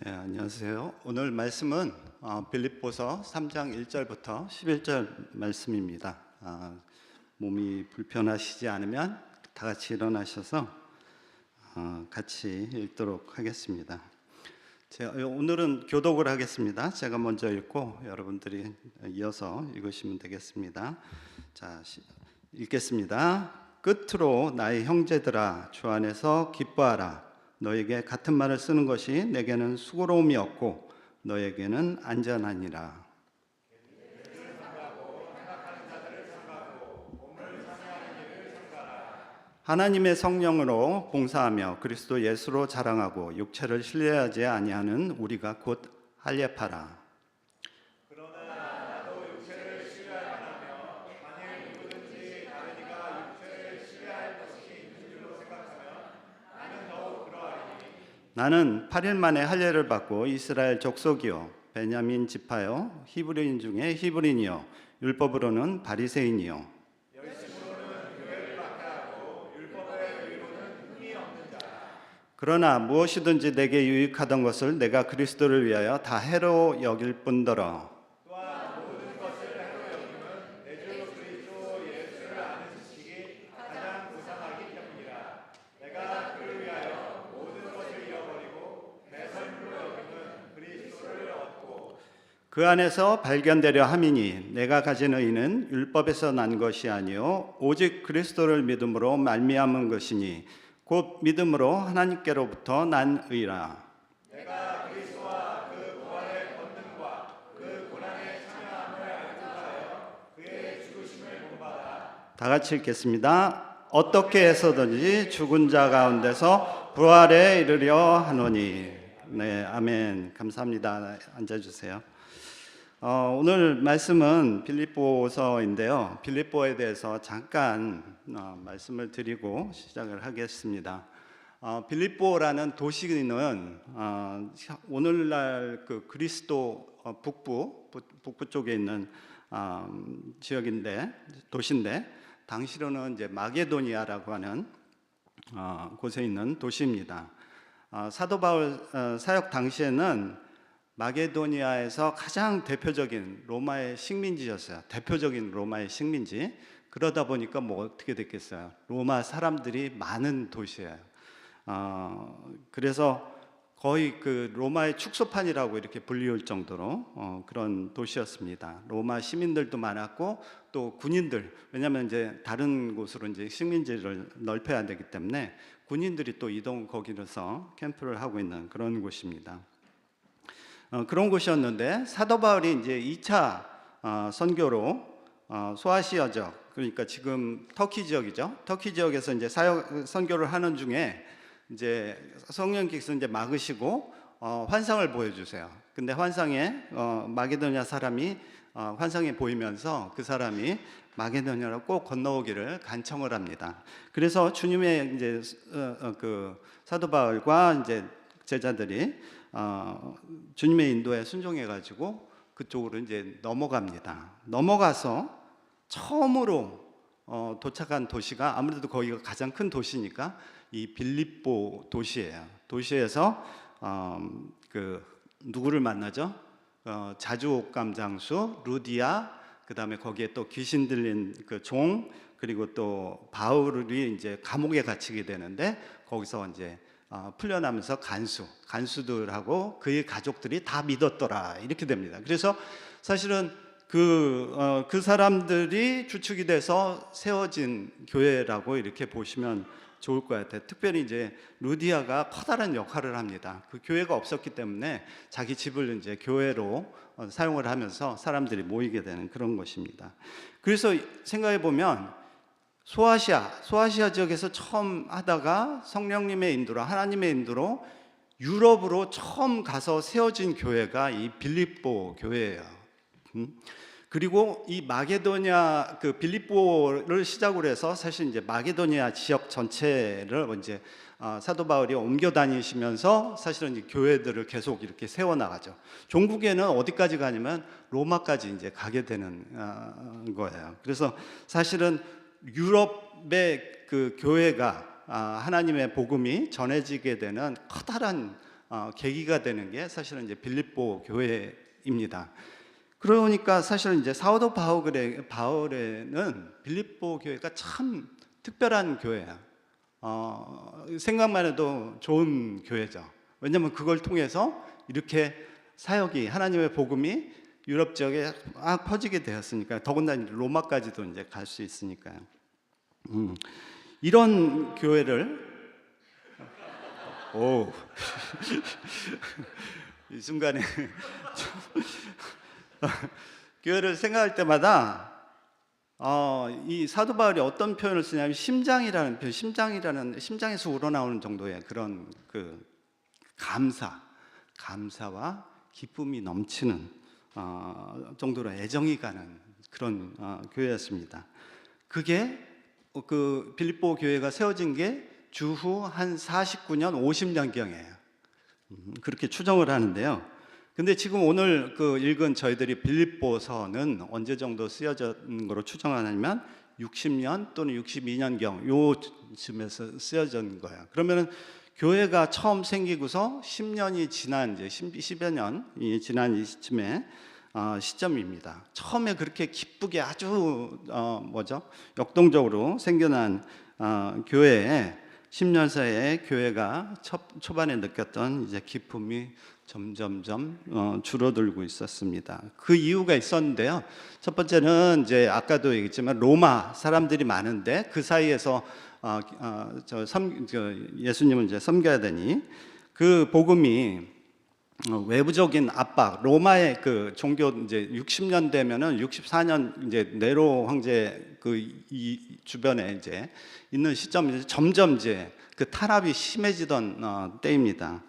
네, 안녕하세요. 오늘 말씀은 빌립보서 3장 1절부터 11절 말씀입니다. 몸이 불편하시지 않으면 다 같이 일어나셔서 같이 읽도록 하겠습니다. 오늘은 교독을 하겠습니다. 제가 먼저 읽고 여러분들이 이어서 읽으시면 되겠습니다. 자, 읽겠습니다. 끝으로 나의 형제들아, 주 안에서 기뻐하라. 너에게 같은 말을 쓰는 것이 내게는 수고로움이 없고 너에게는 안전하니라. 하나님의 성령으로 봉사하며 그리스도 예수로 자랑하고 육체를 신뢰하지 아니하는 우리가 곧 할례파라. 나는 8일 만에 할례를 받고 이스라엘 족속이요 베냐민 지파요 히브리인 중에 히브리인이요 율법으로는 바리새인이요 그러나 무엇이든지 내게 유익하던 것을 내가 그리스도를 위하여 다 해로 여길 뿐더러 그 안에서 발견되려 함이니 내가 가진 의는 율법에서 난 것이 아니요 오직 그리스도를 믿음으로 말미암은 것이니 곧 믿음으로 하나님께로부터 난 의라. 내가 그리스도와 그 부활의 권능과 그 고난의 참여함을 알고 하여 그의 죽으심을 본받아. 다 같이 읽겠습니다. 어떻게 해서든지 죽은 자 가운데서 부활에 이르려 하노니. 네, 아멘. 감사합니다. 앉아주세요. 오늘 말씀은 빌립보서인데요. 빌립보에 대해서 잠깐 말씀을 드리고 시작을 하겠습니다. 빌립보라는 도시는 오늘날 그 그리스도 북부 쪽에 있는 지역인데 도시인데 당시로는 이제 마게도니아라고 하는 곳에 있는 도시입니다. 사도 바울 사역 당시에는 마게도니아에서 가장 대표적인 로마의 식민지였어요. 대표적인 로마의 식민지. 그러다 보니까 뭐 어떻게 됐겠어요? 로마 사람들이 많은 도시예요. 그래서 거의 그 로마의 축소판이라고 이렇게 불리울 정도로 그런 도시였습니다. 로마 시민들도 많았고 또 군인들, 왜냐하면 이제 다른 곳으로 이제 식민지를 넓혀야 되기 때문에 군인들이 또 거기서 캠프를 하고 있는 그런 곳입니다. 그런 곳이었는데 사도 바울이 이제 2차 선교로 소아시아 지역, 그러니까 지금 터키 지역이죠. 터키 지역에서 이제 선교를 하는 중에 이제 성령께서 이제 막으시고 환상을 보여주세요. 근데 환상에 마게도냐 사람이 환상에 보이면서 그 사람이 마게도냐로 꼭 건너오기를 간청을 합니다. 그래서 주님의 이제 그 사도 바울과 이제 제자들이 주님의 인도에 순종해가지고 그쪽으로 이제 넘어갑니다. 넘어가서 처음으로 도착한 도시가 아무래도 거기가 가장 큰 도시니까 이 빌립보 도시예요. 도시에서 그 누구를 만나죠? 자주옥감 장수 루디아, 그 다음에 거기에 또 귀신 들린 그 종, 그리고 또 바울이 이제 감옥에 갇히게 되는데 거기서 이제 풀려나면서 간수들하고 그의 가족들이 다 믿었더라 이렇게 됩니다. 그래서 사실은 그 사람들이 주축이 돼서 세워진 교회라고 이렇게 보시면 좋을 것 같아요. 특별히 이제 루디아가 커다란 역할을 합니다. 그 교회가 없었기 때문에 자기 집을 이제 교회로 사용을 하면서 사람들이 모이게 되는 그런 것입니다. 그래서 생각해 보면 소아시아 지역에서 처음 하다가 성령님의 인도로, 하나님의 인도로 유럽으로 처음 가서 세워진 교회가 이 빌립보 교회예요. 그리고 이 마게도냐, 그 빌립보를 시작으로 해서 사실 이제 마게도니아 지역 전체를 이제 사도 바울이 옮겨 다니시면서 사실은 이 교회들을 계속 이렇게 세워 나가죠. 종국에는 어디까지 가냐면 로마까지 이제 가게 되는 거예요. 그래서 사실은 유럽의 그 교회가 하나님의 복음이 전해지게 되는 커다란 계기가 되는 게 사실은 이제 빌립보 교회입니다. 그러니까 사실은 이제 사도 바울에는 빌립보 교회가 참 특별한 교회야. 생각만 해도 좋은 교회죠. 왜냐하면 그걸 통해서 이렇게 사역이, 하나님의 복음이 유럽 지역에 막 퍼지게 되었으니까, 더군다나 로마까지도 이제 갈 수 있으니까요. 이런 교회를 이 순간에 교회를 생각할 때마다 이 사도 바울이 어떤 표현을 쓰냐면 심장이라는 표현, 심장에서 우러나오는 정도의 그런 그 감사와 기쁨이 넘치는 정도로 애정이 가는 그런 교회였습니다. 그게 그 빌립보 교회가 세워진 게 주후 한 49년, 50년경이에요. 그렇게 추정을 하는데요. 근데 지금 오늘 그 읽은 저희들이 빌립보서는 언제 정도 쓰여진 거로 추정하냐면 60년 또는 62년경 요쯤에서 쓰여진 거예요. 그러면은 교회가 처음 생기고서 10년이 지난 이제 10여 년이 지난 이쯤에 시점입니다. 처음에 그렇게 기쁘게 아주 역동적으로 생겨난 교회에 10년 사이에 교회가 초반에 느꼈던 이제 기쁨이 점점점 줄어들고 있었습니다. 그 이유가 있었는데요. 첫 번째는 이제 아까도 얘기했지만 로마 사람들이 많은데 그 사이에서 예수님을 이제 섬겨야 되니 그 복음이 외부적인 압박, 로마의 그 종교 이제 60년 되면은 64년 이제 네로 황제 이 주변에 이제 있는 시점에 점점 이제 그 탄압이 심해지던 때입니다.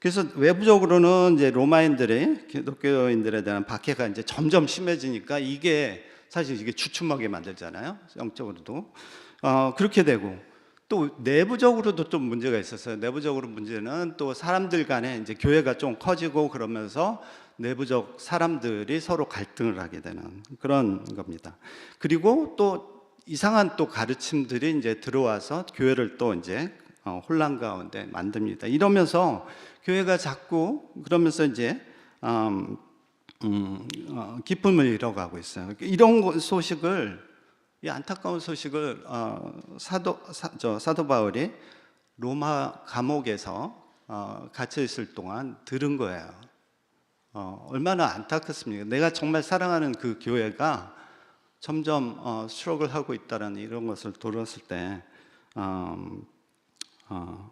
그래서 외부적으로는 이제 로마인들의 기독교인들에 대한 박해가 이제 점점 심해지니까 이게 사실 이게 주춤하게 만들잖아요. 영적으로도 그렇게 되고 또 내부적으로도 좀 문제가 있었어요. 내부적으로 문제는 또 사람들 간에 이제 교회가 좀 커지고 그러면서 내부적 사람들이 서로 갈등을 하게 되는 그런 겁니다. 그리고 또 이상한 또 가르침들이 이제 들어와서 교회를 또 이제 혼란 가운데 만듭니다. 이러면서 교회가 자꾸 그러면서 이제 기쁨을 잃어가고 있어요. 이런 소식을, 이 안타까운 소식을 사도 바울이 로마 감옥에서 갇혀 있을 동안 들은 거예요. 얼마나 안타깝습니까? 내가 정말 사랑하는 그 교회가 점점 수록을 하고 있다는 이런 것을 들었을 때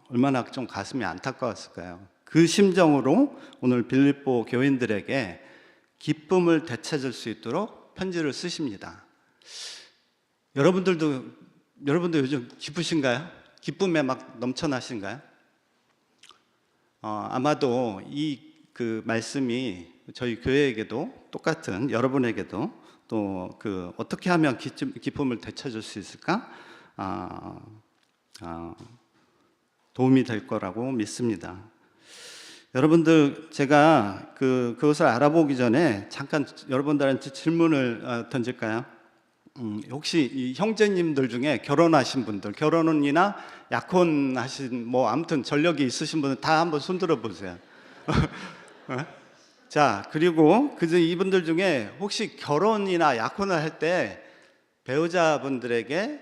얼마나 좀 가슴이 안타까웠을까요? 그 심정으로 오늘 빌립보 교인들에게 기쁨을 되찾을 수 있도록 편지를 쓰십니다. 여러분도 요즘 기쁘신가요? 기쁨에 막 넘쳐나신가요? 아마도 이 그 말씀이 저희 교회에게도 똑같은, 여러분에게도 또 그 어떻게 하면 기쁨을 되찾을 수 있을까? 도움이 될 거라고 믿습니다. 여러분들, 제가 그것을 알아보기 전에 잠깐 여러분들한테 질문을 던질까요? 혹시 이 형제님들 중에 결혼하신 분들, 결혼이나 약혼하신 아무튼 전력이 있으신 분들 다 한번 손들어 보세요. 자, 그리고 이분들 중에 혹시 결혼이나 약혼을 할 때 배우자분들에게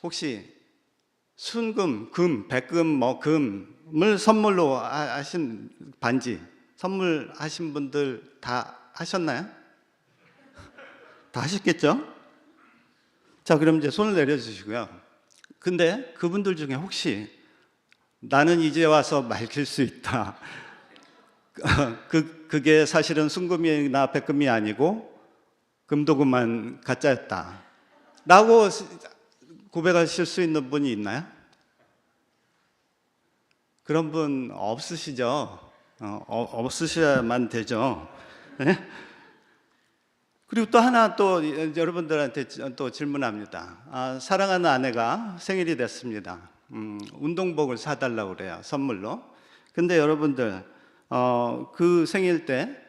혹시 순금, 금, 백금, 금을 선물로 하신 반지 선물하신 분들 다 하셨나요? 다 하셨겠죠? 자, 그럼 이제 손을 내려주시고요. 근데 그분들 중에 혹시 나는 이제 와서 밝힐 수 있다. 그게 사실은 순금이나 백금이 아니고 금도금만 가짜였다. 라고 고백하실 수 있는 분이 있나요? 그런 분 없으시죠? 없으셔야만 되죠. 네? 그리고 또 하나 또 여러분들한테 또 질문합니다. 사랑하는 아내가 생일이 됐습니다. 운동복을 사달라고 그래요, 선물로. 근데 여러분들 그 생일 때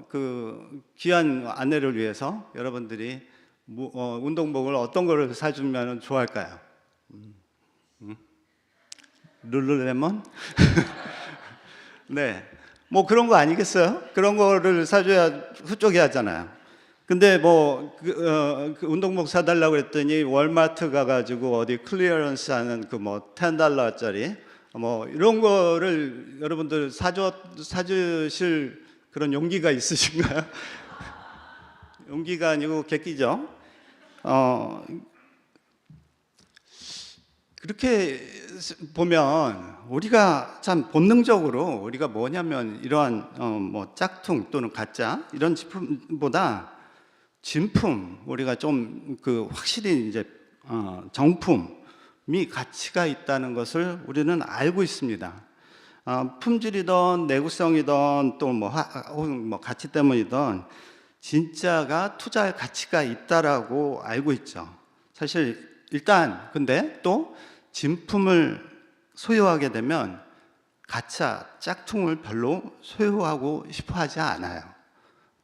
그 귀한 아내를 위해서 여러분들이 운동복을 어떤 거를 사주면 좋아할까요? 룰루레몬? 네, 뭐 그런 거 아니겠어요? 그런 거를 사줘야 훌쩍이 하잖아요. 근데 뭐 그 운동복 사달라고 그랬더니 월마트 가가지고 어디 클리어런스 하는 그 뭐 $10짜리 뭐 이런 거를 여러분들 사주실 그런 용기가 있으신가요? 용기가 아니고 객기죠. 그렇게 보면 우리가 참 본능적으로 우리가 뭐냐면 이러한 뭐 짝퉁 또는 가짜 이런 제품보다 진품, 우리가 좀 그 확실히 이제 정품이 가치가 있다는 것을 우리는 알고 있습니다. 품질이든 내구성이든 또 뭐 가치 때문이든 진짜가 투자할 가치가 있다라고 알고 있죠. 사실 일단 근데 또 진품을 소유하게 되면 가짜, 짝퉁을 별로 소유하고 싶어 하지 않아요.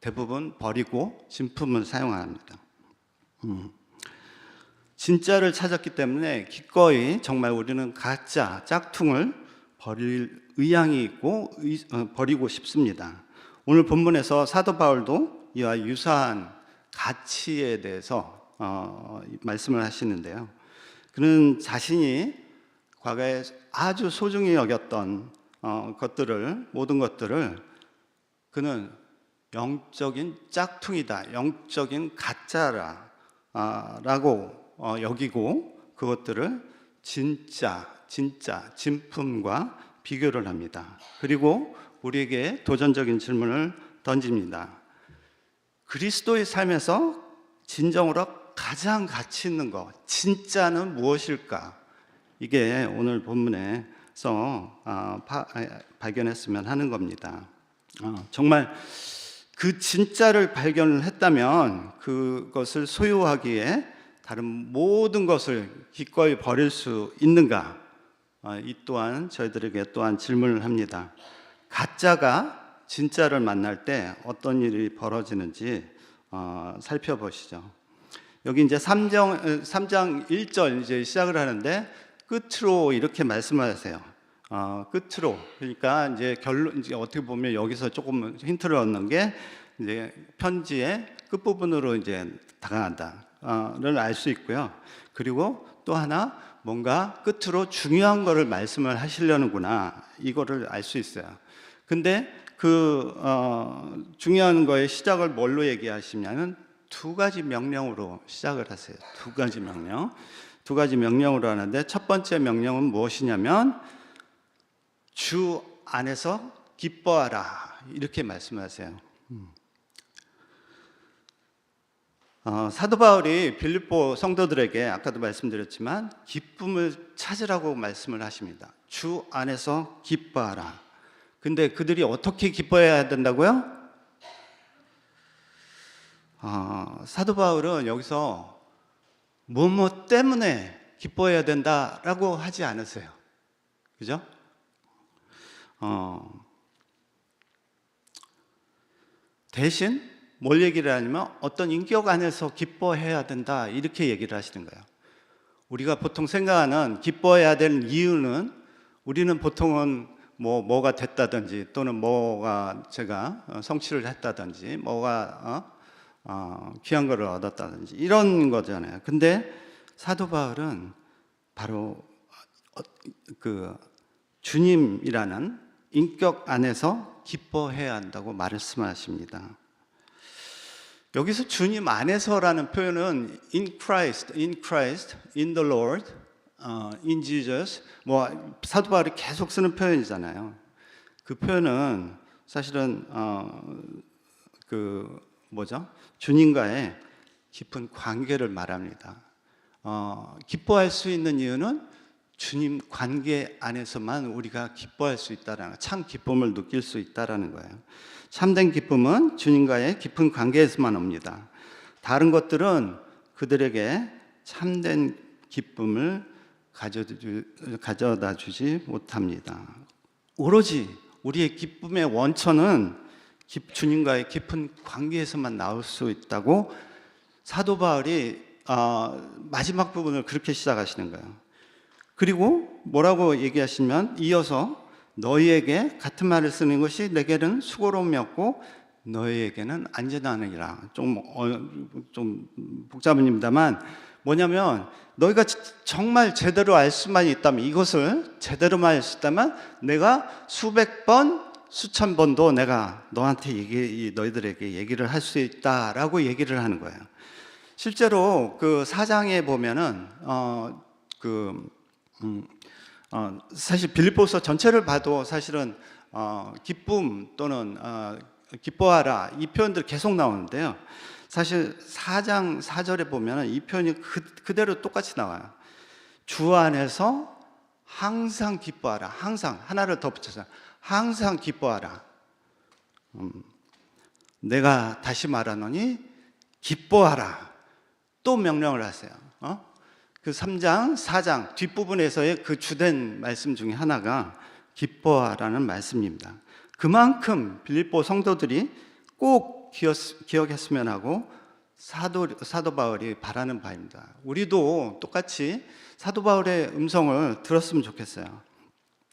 대부분 버리고 진품을 사용합니다. 진짜를 찾았기 때문에 기꺼이 정말 우리는 가짜, 짝퉁을 버릴 의향이 있고 버리고 싶습니다. 오늘 본문에서 사도 바울도 이와 유사한 가치에 대해서 말씀을 하시는데요. 그는 자신이 과거에 아주 소중히 여겼던 모든 것들을 그는 영적인 짝퉁이다, 영적인 가짜라 라고 여기고 그것들을 진짜, 진품과 비교를 합니다. 그리고 우리에게 도전적인 질문을 던집니다. 그리스도의 삶에서 진정으로 가장 가치 있는 것, 진짜는 무엇일까? 이게 오늘 본문에서 발견했으면 하는 겁니다. 정말 그 진짜를 발견을 했다면 그것을 소유하기에 다른 모든 것을 기꺼이 버릴 수 있는가? 이 또한 저희들에게 또한 질문을 합니다. 가짜가 진짜를 만날 때 어떤 일이 벌어지는지 살펴보시죠. 여기 이제 3장 1절 이제 시작을 하는데 끝으로 이렇게 말씀하세요. 끝으로, 그러니까 이제 결론, 이제 어떻게 보면 여기서 조금 힌트를 얻는 게 이제 편지의 끝부분으로 이제 다가간다를 알 수 있고요. 그리고 또 하나 뭔가 끝으로 중요한 거를 말씀을 하시려는구나, 이거를 알 수 있어요. 근데 그 중요한 거의 시작을 뭘로 얘기하시냐면 두 가지 명령으로 시작을 하세요. 두 가지 명령으로 하는데 첫 번째 명령은 무엇이냐면 주 안에서 기뻐하라, 이렇게 말씀하세요. 사도 바울이 빌립보 성도들에게 아까도 말씀드렸지만 기쁨을 찾으라고 말씀을 하십니다. 주 안에서 기뻐하라. 근데 그들이 어떻게 기뻐해야 된다고요? 사도 바울은 여기서 무엇 때문에 기뻐해야 된다라고 하지 않으세요. 그죠? 대신 뭘 얘기를 하냐면 어떤 인격 안에서 기뻐해야 된다, 이렇게 얘기를 하시는 거예요. 우리가 보통 생각하는 기뻐해야 되는 이유는 우리는 보통은 뭐가 됐다든지 또는 뭐가 제가 성취를 했다든지 뭐가 귀한 거를 얻었다든지 이런 거잖아요. 근데 사도 바울은 바로 그 주님이라는 인격 안에서 기뻐해야 한다고 말씀하십니다. 여기서 주님 안에서라는 표현은 in Christ, in the Lord, in Jesus, 뭐 사도 바울이 계속 쓰는 표현이잖아요. 그 표현은 사실은 그 뭐죠? 주님과의 깊은 관계를 말합니다. 기뻐할 수 있는 이유는 주님 관계 안에서만 우리가 기뻐할 수 있다라는, 참 기쁨을 느낄 수 있다라는 거예요. 참된 기쁨은 주님과의 깊은 관계에서만 옵니다. 다른 것들은 그들에게 참된 기쁨을 가져다 주지 못합니다. 오로지 우리의 기쁨의 원천은 주님과의 깊은 관계에서만 나올 수 있다고 사도 바울이 마지막 부분을 그렇게 시작하시는 거예요. 그리고 뭐라고 얘기하시면 이어서 너희에게 같은 말을 쓰는 것이 내게는 수고로움이었고 너희에게는 안전하느니라. 좀 복잡합니다만 뭐냐면 너희가 정말 제대로 알 수만 있다면, 이것을 제대로만 알 수 있다면 내가 수백 번 수천 번도 내가 너한테 너희들에게 얘기를 할 수 있다라고 얘기를 하는 거예요. 실제로 그 4장에 보면은 사실 빌립보서 전체를 봐도 사실은 기쁨 또는 기뻐하라 이 표현들 계속 나오는데요. 사실 4장 4절에 보면 이 표현이 그대로 똑같이 나와요. 주 안에서 항상 기뻐하라. 항상 하나를 더 붙여서 항상 기뻐하라. 내가 다시 말하노니 기뻐하라. 또 명령을 하세요. 그 3장 4장 뒷부분에서의 그 주된 말씀 중에 하나가 기뻐하라는 말씀입니다. 그만큼 빌립보 성도들이 꼭 기억했으면 하고 사도 바울이 바라는 바입니다. 우리도 똑같이 사도 바울의 음성을 들었으면 좋겠어요.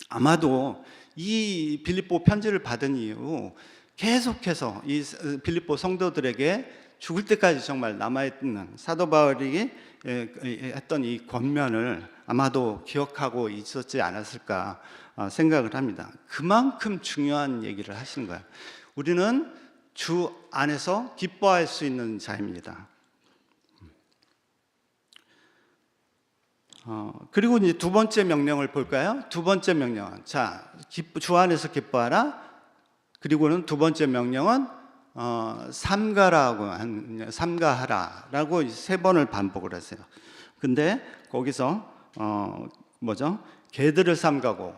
아마도 이 빌립보 편지를 받은 이후 계속해서 이 빌립보 성도들에게 죽을 때까지 정말 남아있는 사도 바울이 했던 이 권면을 아마도 기억하고 있었지 않았을까 생각을 합니다. 그만큼 중요한 얘기를 하시는 거예요. 우리는 주 안에서 기뻐할 수 있는 자입니다. 그리고 이제 두 번째 명령을 볼까요? 두 번째 명령은 주 안에서 기뻐하라. 그리고는 두 번째 명령은 삼가하라라고 세 번을 반복을 하세요. 근데 거기서 개들을 삼가고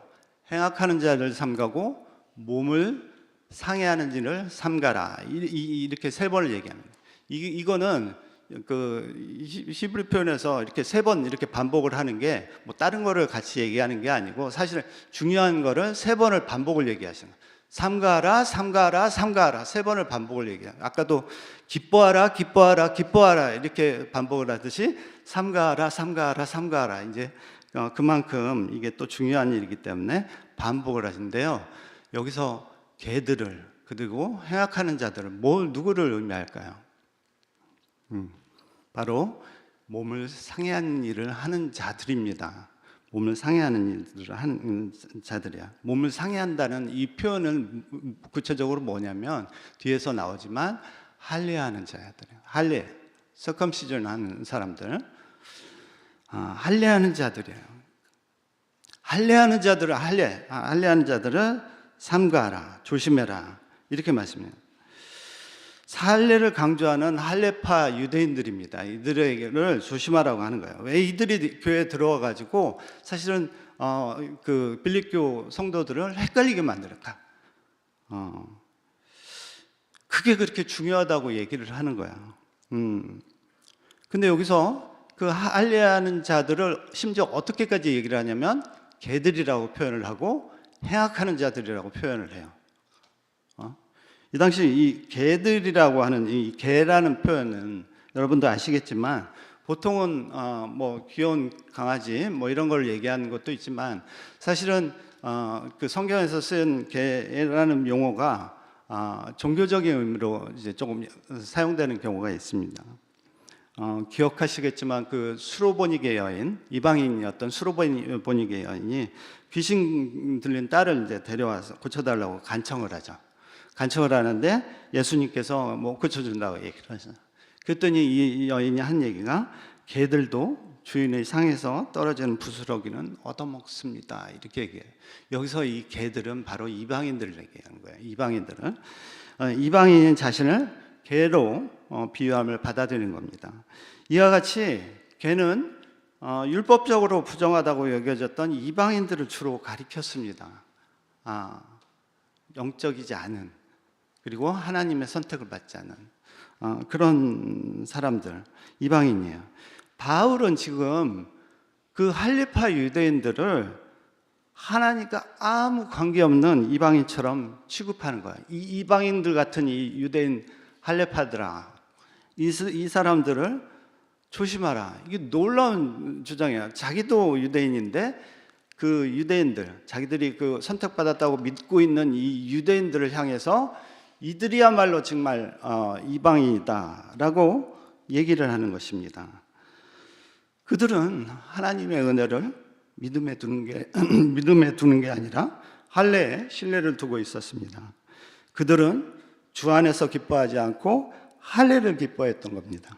행악하는 자를 삼가고 몸을 상해하는 일을 삼가라. 이렇게 세 번을 얘기합니다. 이거는 그 히브리 표현에서 이렇게 세 번 이렇게 반복을 하는 게 뭐 다른 거를 같이 얘기하는 게 아니고 사실 중요한 거를 세 번을 반복을 얘기하시는 거예요. 삼가하라, 삼가하라, 삼가하라 세 번을 반복을 얘기해요. 아까도 기뻐하라, 기뻐하라, 기뻐하라 이렇게 반복을 하듯이 삼가하라, 삼가하라, 삼가하라. 이제 그만큼 이게 또 중요한 일이기 때문에 반복을 하시는데요. 여기서 개들을 그리고 행악하는 자들을 누구를 의미할까요? 바로 몸을 상해하는 일을 하는 자들입니다. 몸을 상해하는 일들을 하는 자들이야. 몸을 상해한다는 이 표현은 구체적으로 뭐냐면 뒤에서 나오지만 할례하는 자들이에요. 할례, 서컴시전 하는 사람들, 할례하는 자들이에요. 할례하는 자들을 삼가하라, 조심해라 이렇게 말씀해요. 할례를 강조하는 할례파 유대인들입니다. 이들에게를 조심하라고 하는 거예요. 왜 이들이 교회에 들어와 가지고 사실은 그 빌립교 성도들을 헷갈리게 만들까? 그게 그렇게 중요하다고 얘기를 하는 거야. 근데 여기서 그 할례하는 자들을 심지어 어떻게까지 얘기를 하냐면 개들이라고 표현을 하고 행악하는 자들이라고 표현을 해요. 이 당시 이 개들이라고 하는 이 개라는 표현은 여러분도 아시겠지만 보통은 뭐 귀여운 강아지 뭐 이런 걸 얘기하는 것도 있지만 사실은 그 성경에서 쓴 개라는 용어가 종교적인 의미로 이제 조금 사용되는 경우가 있습니다. 기억하시겠지만 그 수로보니게 여인, 이방인이었던 수로보니게 여인이 귀신 들린 딸을 이제 데려와서 고쳐달라고 간청을 하죠. 간청을 하는데 예수님께서 뭐 고쳐준다고 얘기를 하죠. 그랬더니 이 여인이 한 얘기가 개들도 주인의 상에서 떨어지는 부스러기는 얻어먹습니다. 이렇게 얘기해요. 여기서 이 개들은 바로 이방인들을 얘기하는 거예요. 이방인들은 이방인인 자신을 개로 비유함을 받아들이는 겁니다. 이와 같이 개는 율법적으로 부정하다고 여겨졌던 이방인들을 주로 가리켰습니다. 영적이지 않은 그리고 하나님의 선택을 받지 않은 그런 사람들, 이방인이에요. 바울은 지금 그 할례파 유대인들을 하나님과 아무 관계없는 이방인처럼 취급하는 거예요. 이 이방인들 같은 이 유대인 할례파들아, 이 사람들을 조심하라. 이게 놀라운 주장이에요. 자기도 유대인인데 그 유대인들, 자기들이 그 선택받았다고 믿고 있는 이 유대인들을 향해서 이들이야말로 정말 이방인이다라고 얘기를 하는 것입니다. 그들은 하나님의 은혜를 믿음에 두는 게 아니라 할례에 신뢰를 두고 있었습니다. 그들은 주 안에서 기뻐하지 않고 할례를 기뻐했던 겁니다.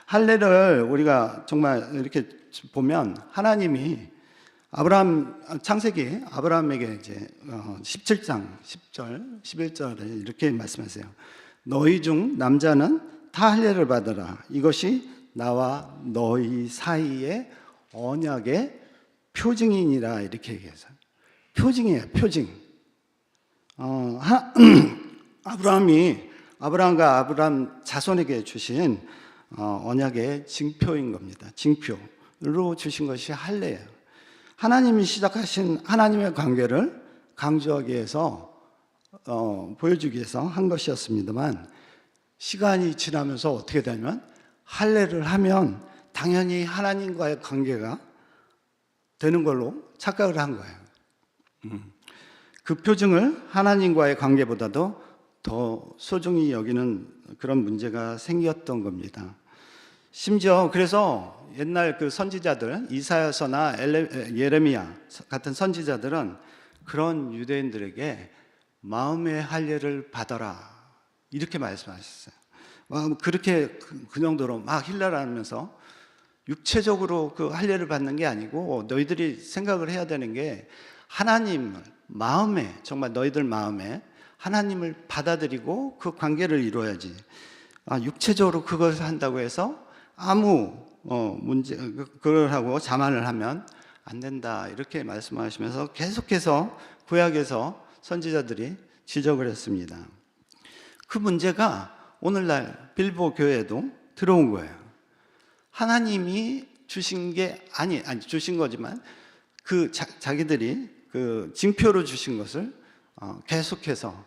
할례를 우리가 정말 이렇게 보면 하나님이 창세기 아브라함에게 이제 17장 10절 11절에 이렇게 말씀하세요. 너희 중 남자는 다 할례를 받으라. 이것이 나와 너희 사이의 언약의 표징이니라. 이렇게 얘기해서 표징이에요. 표징. 아브라함과 아브라함 자손에게 주신 언약의 징표인 겁니다. 징표로 주신 것이 할례예요. 하나님이 시작하신 하나님의 관계를 강조하기 위해서 보여주기 위해서 한 것이었습니다만, 시간이 지나면서 어떻게 되면 할례를 하면 당연히 하나님과의 관계가 되는 걸로 착각을 한 거예요. 그 표징을 하나님과의 관계보다도 더 소중히 여기는 그런 문제가 생겼던 겁니다. 심지어 그래서 옛날 그 선지자들, 이사야서나 예레미야 같은 선지자들은 그런 유대인들에게 마음의 할례를 받아라 이렇게 말씀하셨어요. 그렇게 그 정도로 막 힐라라면서 육체적으로 그 할례를 받는 게 아니고, 너희들이 생각을 해야 되는 게 하나님을 마음에, 정말 너희들 마음에 하나님을 받아들이고 그 관계를 이루어야지, 육체적으로 그것을 한다고 해서 아무 문제 그걸 하고 자만을 하면 안 된다 이렇게 말씀하시면서 계속해서 구약에서 선지자들이 지적을 했습니다. 그 문제가 오늘날 빌보 교회에도 들어온 거예요. 하나님이 주신 게 아니 주신 거지만 그 자기들이 그 징표로 주신 것을 계속해서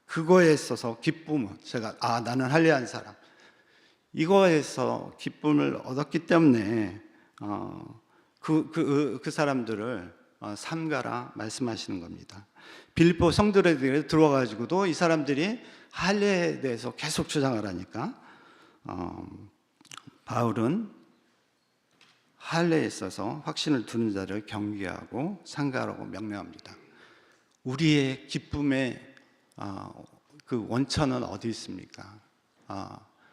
그거에 있어서 기쁨을, 제가 나는 할례한 사람, 이거에서 기쁨을 얻었기 때문에 그 사람들을 삼가라 말씀하시는 겁니다. 빌립보 성도들에게 들어와가지고도 이 사람들이 할례에 대해서 계속 주장을 하니까 바울은 할례에 있어서 확신을 두는 자를 경계하고 삼가라고 명령합니다. 우리의 기쁨의 그 원천은 어디 있습니까?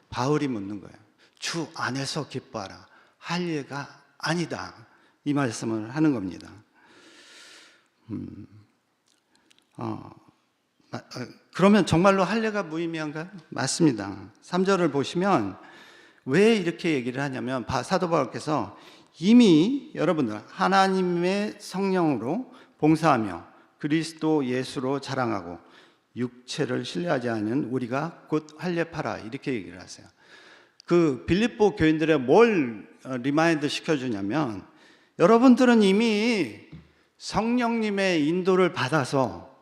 바울이 묻는 거예요. 주 안에서 기뻐하라. 할례가 아니다. 이 말씀을 하는 겁니다. 그러면 정말로 할례가 무의미한가요? 맞습니다. 3절을 보시면 왜 이렇게 얘기를 하냐면, 사도 바울께서 이미 여러분들 하나님의 성령으로 봉사하며 그리스도 예수로 자랑하고 육체를 신뢰하지 않는 우리가 곧 할례파라 이렇게 얘기를 하세요. 그 빌립보 교인들의 뭘 리마인드 시켜주냐면, 여러분들은 이미 성령님의 인도를 받아서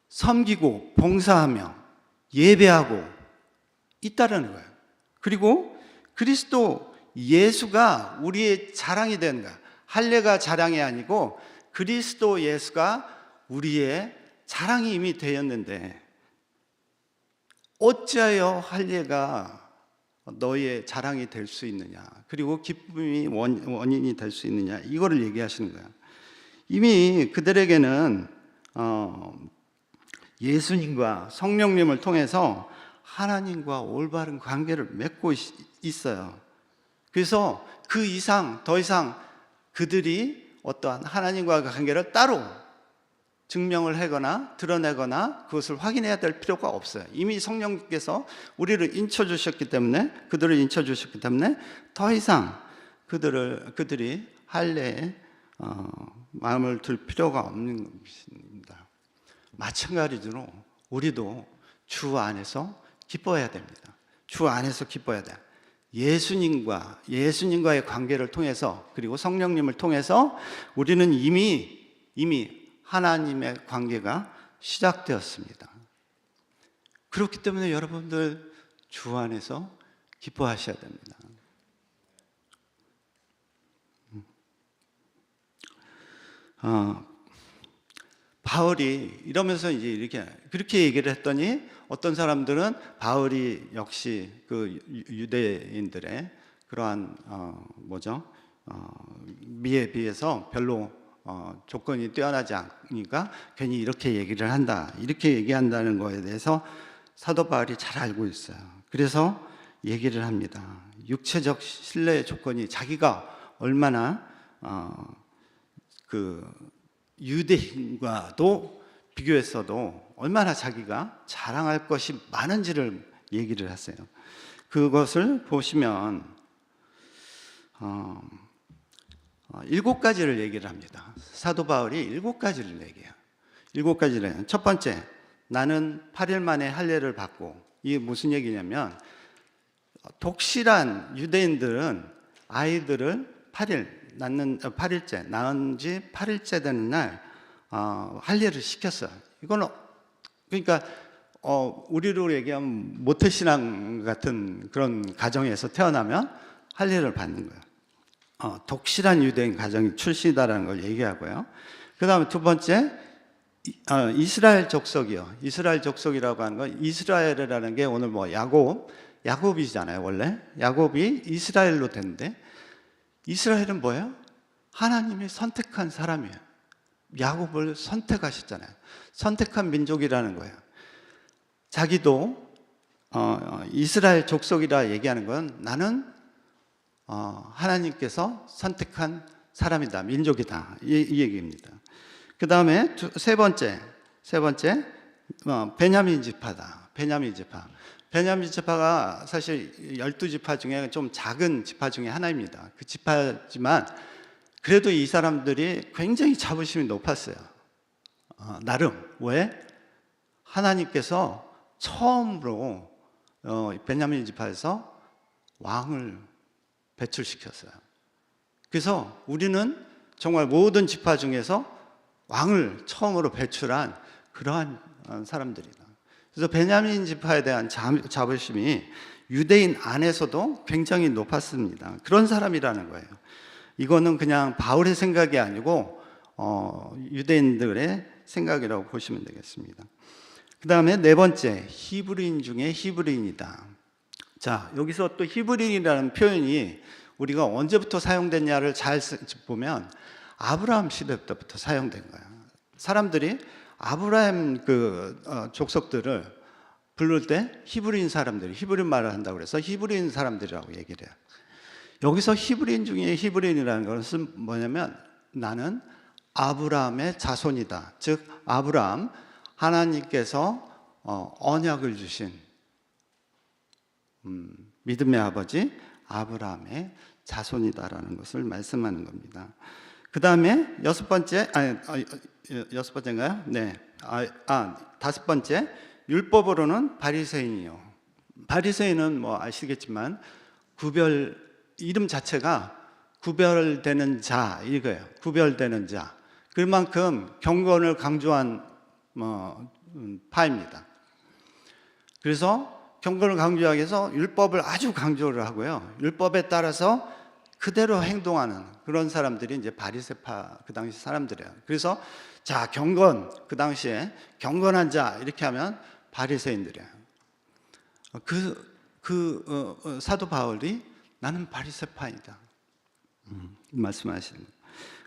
섬기고 봉사하며 예배하고 있다라는 거예요. 그리고 그리스도 예수가 우리의 자랑이 되는 거야. 할례가 자랑이 아니고 그리스도 예수가 우리의 자랑이 이미 되었는데, 어찌하여 할례가 너의 자랑이 될 수 있느냐, 그리고 기쁨이 원인이 될 수 있느냐, 이거를 얘기하시는 거예요. 이미 그들에게는 예수님과 성령님을 통해서 하나님과 올바른 관계를 맺고 있어요. 그래서 그 이상, 더 이상 그들이 어떠한 하나님과의 관계를 따로 증명을 하거나 드러내거나 그것을 확인해야 될 필요가 없어요. 이미 성령께서 우리를 인쳐주셨기 때문에, 그들을 인쳐주셨기 때문에 더 이상 그들이 할례에 마음을 둘 필요가 없는 것입니다. 마찬가지로 우리도 주 안에서 기뻐해야 됩니다. 주 안에서 기뻐해야 돼요. 예수님과의 관계를 통해서, 그리고 성령님을 통해서 우리는 이미 하나님의 관계가 시작되었습니다. 그렇기 때문에 여러분들 주 안에서 기뻐하셔야 됩니다. 어, 바울이 이러면서 이제 이렇게 그렇게 얘기를 했더니 어떤 사람들은 바울이 역시 그 유대인들의 그러한 미에 비해서 별로 조건이 뛰어나지 않으니까 괜히 이렇게 얘기를 한다, 이렇게 얘기한다는 거에 대해서 사도 바울이 잘 알고 있어요. 그래서 얘기를 합니다. 육체적 신뢰의 조건이 자기가 얼마나 그 유대인과도 비교했어도 얼마나 자기가 자랑할 것이 많은지를 얘기를 했어요. 그것을 보시면 7가지를 얘기를 합니다. 사도 바울이 7가지를 얘기해요. 7가지를. 첫 번째, 나는 8일 만에 할례를 받고. 이게 무슨 얘기냐면 독실한 유대인들은 아이들을 8일째 낳은 지 8일째 되는 날 할례를 시켰어요. 이건 그러니까 우리로 얘기하면 모태신앙 같은 그런 가정에서 태어나면 할례를 받는 거예요. 독실한 유대인 가정이 출신이다라는 걸 얘기하고요. 그 다음에 두 번째, 이스라엘 족속이요. 이스라엘 족속이라고 하는 건, 이스라엘이라는 게 오늘 뭐 야곱이잖아요. 원래 야곱이 이스라엘로 됐는데, 이스라엘은 뭐예요? 하나님이 선택한 사람이에요. 야곱을 선택하셨잖아요. 선택한 민족이라는 거예요. 자기도 이스라엘 족속이라 얘기하는 건 나는 하나님께서 선택한 사람이다, 민족이다, 이 얘기입니다. 그 다음에 세 번째, 베냐민 지파다. 베냐민 지파. 베냐민 지파가 사실 12지파 중에 좀 작은 지파 중에 하나입니다. 그 지파지만 그래도 이 사람들이 굉장히 자부심이 높았어요. 나름. 왜? 하나님께서 처음으로 베냐민 지파에서 왕을 배출시켰어요. 그래서 우리는 정말 모든 지파 중에서 왕을 처음으로 배출한 그러한 사람들이다. 그래서 베냐민 지파에 대한 자부심이 유대인 안에서도 굉장히 높았습니다. 그런 사람이라는 거예요. 이거는 그냥 바울의 생각이 아니고 유대인들의 생각이라고 보시면 되겠습니다. 그 다음에 네 번째, 히브리인 중에 히브리인이다. 자, 여기서 또 히브리인이라는 표현이 우리가 언제부터 사용됐냐를 잘 보면 아브라함 시대부터 사용된 거예요. 사람들이 아브라함 족속들을 부를 때 히브리인 사람들이 히브리 말을 한다고 그래서 히브리인 사람들이라고 얘기를 해요. 여기서 히브리인 중에 히브리인이라는 것은 뭐냐면 나는 아브라함의 자손이다. 즉 아브라함, 하나님께서 언약을 주신 믿음의 아버지 아브라함의 자손이다라는 것을 말씀하는 겁니다. 그 다음에 여섯 번째인가요? 네. 다섯 번째, 율법으로는 바리새인이요. 바리새인은 뭐 아시겠지만 이름 자체가 구별되는 자 이거예요. 구별되는 자. 그만큼 경건을 강조한 파입니다. 그래서 경건을 강조하기 위해서 율법을 아주 강조를 하고요. 율법에 따라서 그대로 행동하는 그런 사람들이 이제 바리새파 그 당시 사람들이에요. 그래서 자, 경건, 그 당시에 경건한 자 이렇게 하면 바리새인들이에요. 사도 바울이 나는 바리새파이다 말씀하시는.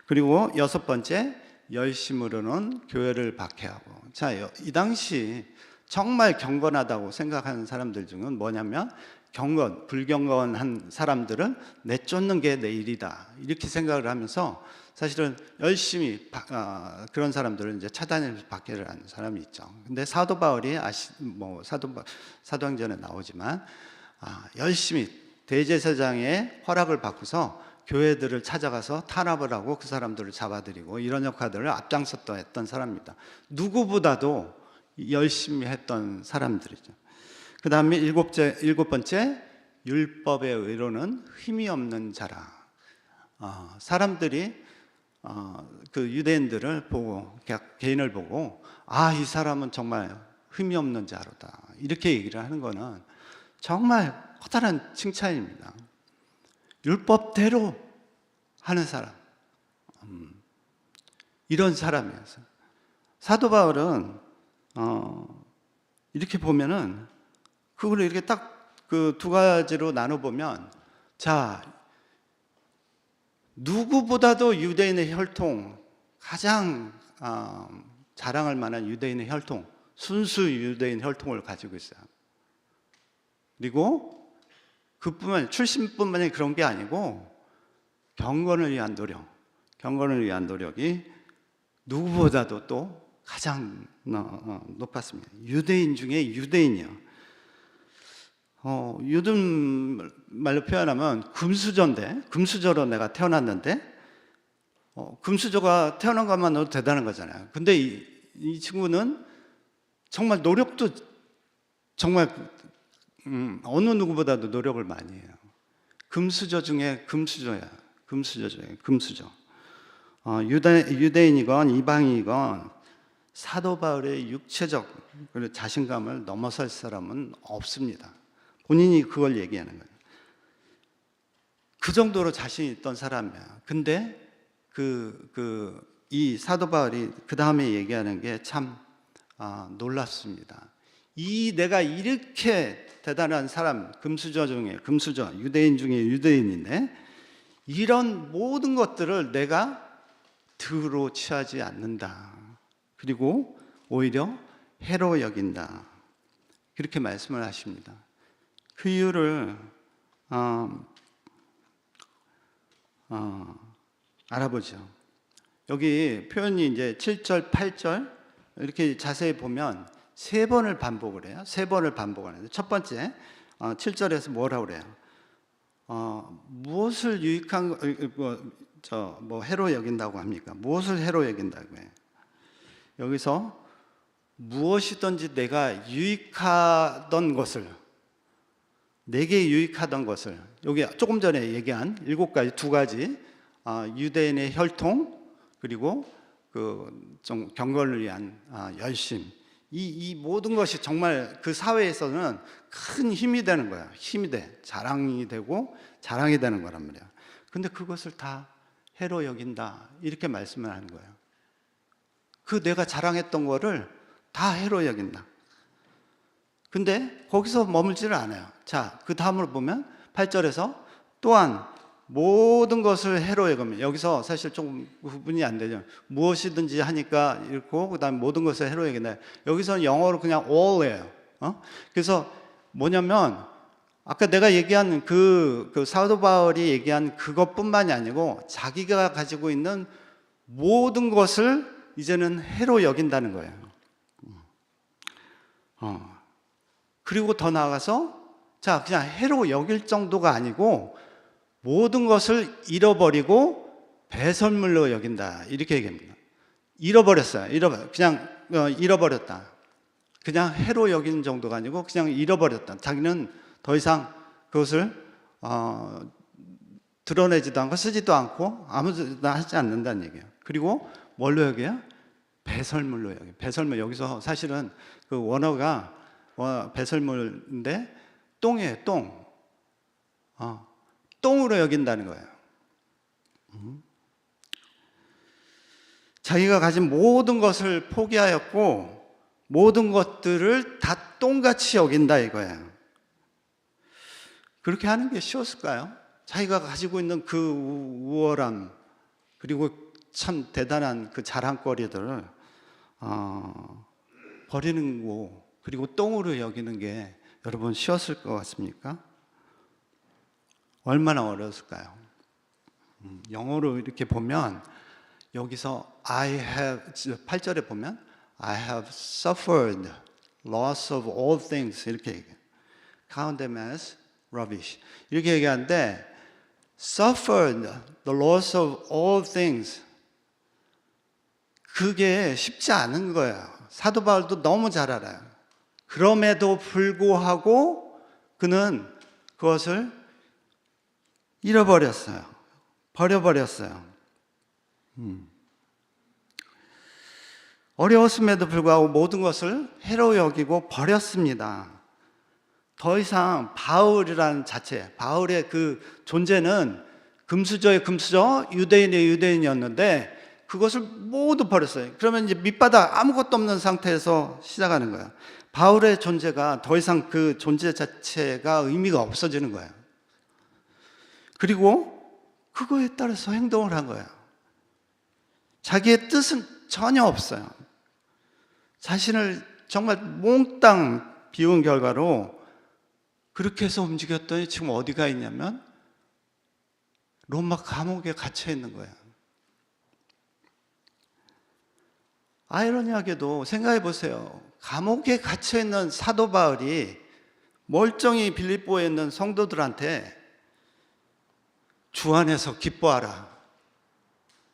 그리고 여섯 번째, 열심으로는 교회를 박해하고. 자, 이 당시 정말 경건하다고 생각하는 사람들 중은 뭐냐면 불경건한 사람들은 내쫓는 게 내 일이다 이렇게 생각을 하면서 사실은 열심히 그런 사람들은 이제 차단해서 박해를 하는 사람이 있죠. 근데 사도 바울이 사도행전에 나오지만 열심히 대제사장의 허락을 받고서 교회들을 찾아가서 탄압을 하고 그 사람들을 잡아들이고 이런 역할들을 앞장섰던 했던 사람입니다. 누구보다도 열심히 했던 사람들이죠. 그 다음에 일곱 번째, 율법의 의로는 힘이 없는 자라. 사람들이 그 유대인들을 보고, 개인을 보고, 이 사람은 정말 힘이 없는 자로다 이렇게 얘기를 하는 거는 정말 커다란 칭찬입니다. 율법대로 하는 사람. 이런 사람이었어요. 사도 바울은 이렇게 보면은 그걸 이렇게 딱 그 두 가지로 나눠 보면, 자, 누구보다도 유대인의 혈통, 가장 자랑할 만한 유대인의 혈통, 순수 유대인 혈통을 가지고 있어요. 그리고 그뿐만, 출신뿐만이 그런 게 아니고 경건을 위한 노력이 누구보다도 또 가장 높았습니다. 유대인 중에 유대인이요. 요즘 말로 표현하면 금수저로 내가 태어났는데, 금수저가 태어난 것만으로도 대단한 거잖아요. 근데 이 친구는 정말 노력도 정말 어느 누구보다도 노력을 많이 해요. 금수저 중에 금수저. 유대인이건 이방인이건 사도 바울의 육체적 자신감을 넘어설 사람은 없습니다. 본인이 그걸 얘기하는 거예요. 그 정도로 자신 있던 사람이야. 근데 이 사도 바울이 그 다음에 얘기하는 게 참 놀랍습니다. 내가 이렇게 대단한 사람, 유대인 중에 유대인인데, 이런 모든 것들을 내가 득으로 취하지 않는다. 그리고 오히려 해로 여긴다. 그렇게 말씀을 하십니다. 그 이유를 알아보죠. 여기 표현이 이제 7절, 8절 이렇게 자세히 보면 세 번을 반복을 해요. 하는데, 첫 번째 7절에서 뭐라고 그래요? 무엇을 유익한 해로 여긴다고 합니까? 무엇을 해로 여긴다고 해요? 여기서 무엇이든지 내게 유익하던 것을, 여기 조금 전에 얘기한 7가지, 2가지 유대인의 혈통, 그리고 좀 경건을 위한 열심, 이 모든 것이 정말 그 사회에서는 큰 힘이 되는 거야. 자랑이 되는 거란 말이야. 근데 그것을 다 해로 여긴다, 이렇게 말씀을 하는 거예요. 내가 자랑했던 거를 다 해로 여긴다. 근데 거기서 머물지를 않아요. 자, 그 다음으로 보면 8절에서 또한 모든 것을 해로 여기면, 여기서 사실 좀 구분이 안 되죠. 무엇이든지 하니까 읽고, 그 다음에 모든 것을 해로 여긴다. 여기서는 영어로 그냥 all이에요. 그래서 뭐냐면, 아까 내가 얘기한 그 사도 바울이 얘기한 그것뿐만이 아니고 자기가 가지고 있는 모든 것을 이제는 해로 여긴다는 거예요. 그리고 더 나아가서, 자, 그냥 해로 여길 정도가 아니고 모든 것을 잃어버리고 배설물로 여긴다, 이렇게 얘기합니다. 그냥 잃어버렸다. 그냥 해로 여기는 정도가 아니고 그냥 잃어버렸다. 자기는 더 이상 그것을 드러내지도 않고 쓰지도 않고 아무것도 하지 않는다는 얘기예요. 그리고 뭘로 여겨요? 배설물로 여겨요. 배설물, 여기서 사실은 그 원어가 배설물인데 똥이에요. 똥으로 여긴다는 거예요. 자기가 가진 모든 것을 포기하였고 모든 것들을 다 똥같이 여긴다 이거예요. 그렇게 하는 게 쉬웠을까요? 자기가 가지고 있는 그 우월함, 그리고 참 대단한 그 자랑거리들을 버리는 거, 그리고 똥으로 여기는 게 여러분 쉬웠을 것 같습니까? 얼마나 어려웠을까요? 영어로 이렇게 보면, 여기서 8절에 보면 I have suffered loss of all things, 이렇게 얘기해요. Count them as rubbish, 이렇게 얘기하는데, suffered the loss of all things, 그게 쉽지 않은 거예요. 사도 바울도 너무 잘 알아요. 그럼에도 불구하고 그는 그것을 잃어버렸어요. 버려버렸어요. 어려웠음에도 불구하고 모든 것을 해로 여기고 버렸습니다. 더 이상 바울이라는 자체, 바울의 그 존재는 금수저의 금수저, 유대인의 유대인이었는데, 그것을 모두 버렸어요. 그러면 이제 밑바닥 아무것도 없는 상태에서 시작하는 거예요. 바울의 존재가 더 이상 그 존재 자체가 의미가 없어지는 거예요. 그리고 그거에 따라서 행동을 한 거예요. 자기의 뜻은 전혀 없어요. 자신을 정말 몽땅 비운 결과로 그렇게 해서 움직였더니 지금 어디가 있냐면 로마 감옥에 갇혀 있는 거예요. 아이러니하게도 생각해 보세요. 감옥에 갇혀 있는 사도 바울이 멀쩡히 빌립보에 있는 성도들한테 주 안에서 기뻐하라.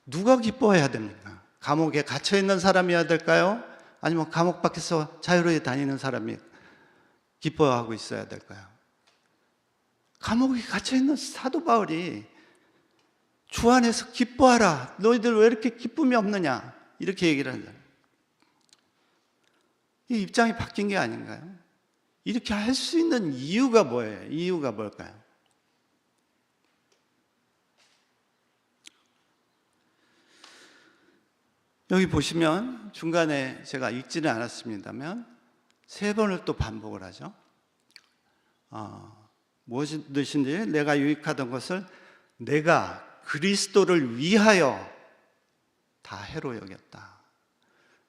누가 기뻐해야 됩니까? 감옥에 갇혀 있는 사람이어야 될까요? 아니면 감옥 밖에서 자유로이 다니는 사람이 기뻐하고 있어야 될까요? 감옥에 갇혀 있는 사도 바울이 주 안에서 기뻐하라. 너희들 왜 이렇게 기쁨이 없느냐? 이렇게 얘기를 한다. 이 입장이 바뀐 게 아닌가요? 이렇게 할 수 있는 이유가 뭐예요? 이유가 뭘까요? 여기 보시면 중간에 제가 읽지는 않았습니다만 3번을 또 반복을 하죠. 무엇이든지 내가 유익하던 것을 내가 그리스도를 위하여 다 해로 여겼다.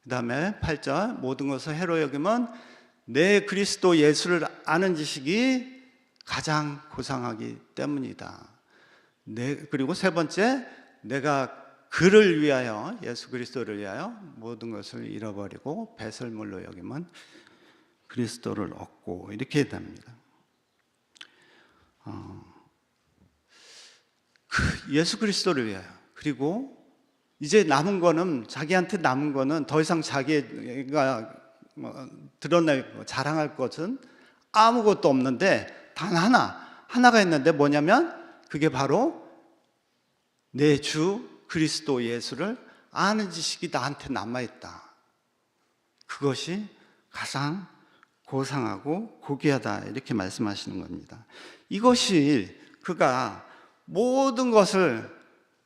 그 다음에 8절 모든 것을 해로 여기면 내 그리스도 예수를 아는 지식이 가장 고상하기 때문이다. 그리고 3번째 내가 그를 위하여 예수 그리스도를 위하여 모든 것을 잃어버리고 배설물로 여기면 그리스도를 얻고 이렇게 됩니다. 예수 그리스도를 위하여 그리고 이제 남은 거는 자기한테 남은 거는 더 이상 자기가 드러내고 자랑할 것은 아무것도 없는데 단 하나가 있는데 뭐냐면 그게 바로 내 주 그리스도 예수를 아는 지식이 나한테 남아있다. 그것이 가장 고상하고 고귀하다 이렇게 말씀하시는 겁니다. 이것이 그가 모든 것을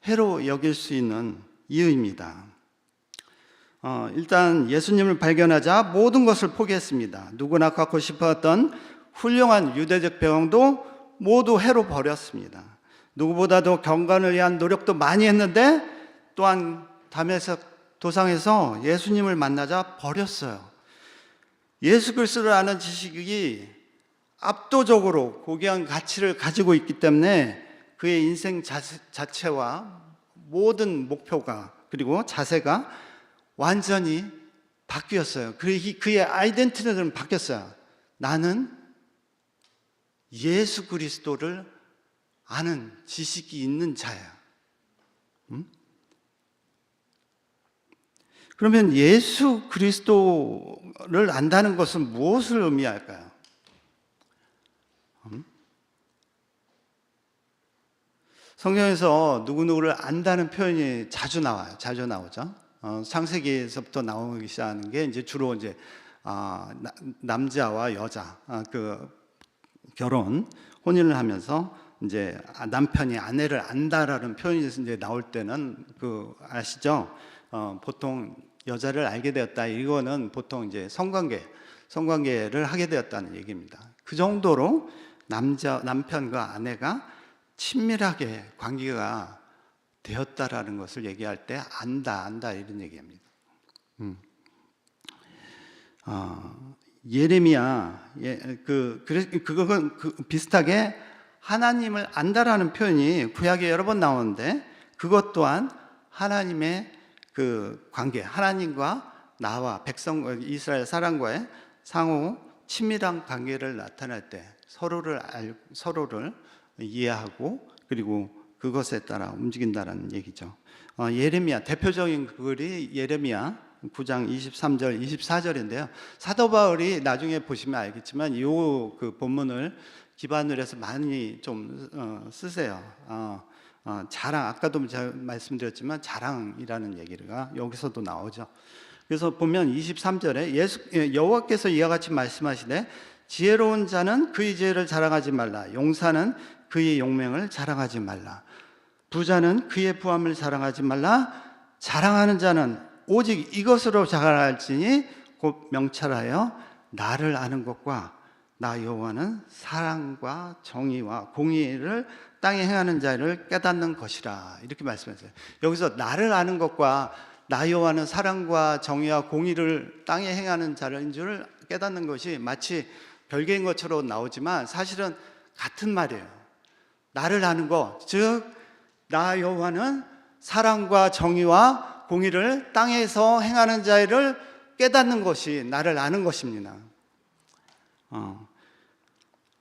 해로 여길 수 있는 이유입니다. 일단 예수님을 발견하자 모든 것을 포기했습니다. 누구나 갖고 싶었던 훌륭한 유대적 배경도 모두 해로 버렸습니다. 누구보다도 경건을 위한 노력도 많이 했는데 또한 다메섹 도상에서 예수님을 만나자 버렸어요. 예수 그리스도를 아는 지식이 압도적으로 고귀한 가치를 가지고 있기 때문에 그의 인생 자체와 모든 목표가 그리고 자세가 완전히 바뀌었어요. 그의 아이덴티티는 바뀌었어요. 나는 예수 그리스도를 아는 지식이 있는 자야. 그러면 예수 그리스도를 안다는 것은 무엇을 의미할까요? 성경에서 누구누구를 안다는 표현이 자주 나와요. 자주 나오죠. 창세기에서부터 나오기 시작하는 게 이제 주로 이제 남자와 여자 그 결혼 혼인을 하면서 이제 남편이 아내를 안다라는 표현이 이제 나올 때는 그 아시죠? 보통 여자를 알게 되었다. 이거는 보통 이제 성관계를 하게 되었다는 얘기입니다. 그 정도로 남편과 아내가 친밀하게 관계가 되었다라는 것을 얘기할 때 안다 이런 얘기입니다. 예레미야 그건 비슷하게 하나님을 안다라는 표현이 구약에 여러 번 나오는데 그것 또한 하나님의 그 관계, 하나님과 나와 백성 이스라엘 사람과의 상호 친밀한 관계를 나타낼 때 서로를 이해하고 그리고 그것에 따라 움직인다라는 얘기죠. 예레미야 대표적인 글이 예레미야 9장 23절 24절인데요. 사도 바울이 나중에 보시면 알겠지만 이 그 본문을 기반으로 해서 많이 좀 쓰세요. 자랑, 아까도 제가 말씀드렸지만 자랑이라는 얘기가 여기서도 나오죠. 그래서 보면 23절에 여호와께서 이와 같이 말씀하시되 지혜로운 자는 그의 지혜를 자랑하지 말라. 용사는 그의 용맹을 자랑하지 말라. 부자는 그의 부함을 자랑하지 말라. 자랑하는 자는 오직 이것으로 자랑할지니 곧 명철하여 나를 아는 것과 나 여호와는 사랑과 정의와 공의를 땅에 행하는 자를 깨닫는 것이라. 이렇게 말씀하세요. 여기서 나를 아는 것과 나 여호와는 사랑과 정의와 공의를 땅에 행하는 자인 줄 깨닫는 것이 마치 별개인 것처럼 나오지만 사실은 같은 말이에요. 나를 아는 것, 즉 나 여호와는 사랑과 정의와 공의를 땅에서 행하는 자를 깨닫는 것이 나를 아는 것입니다.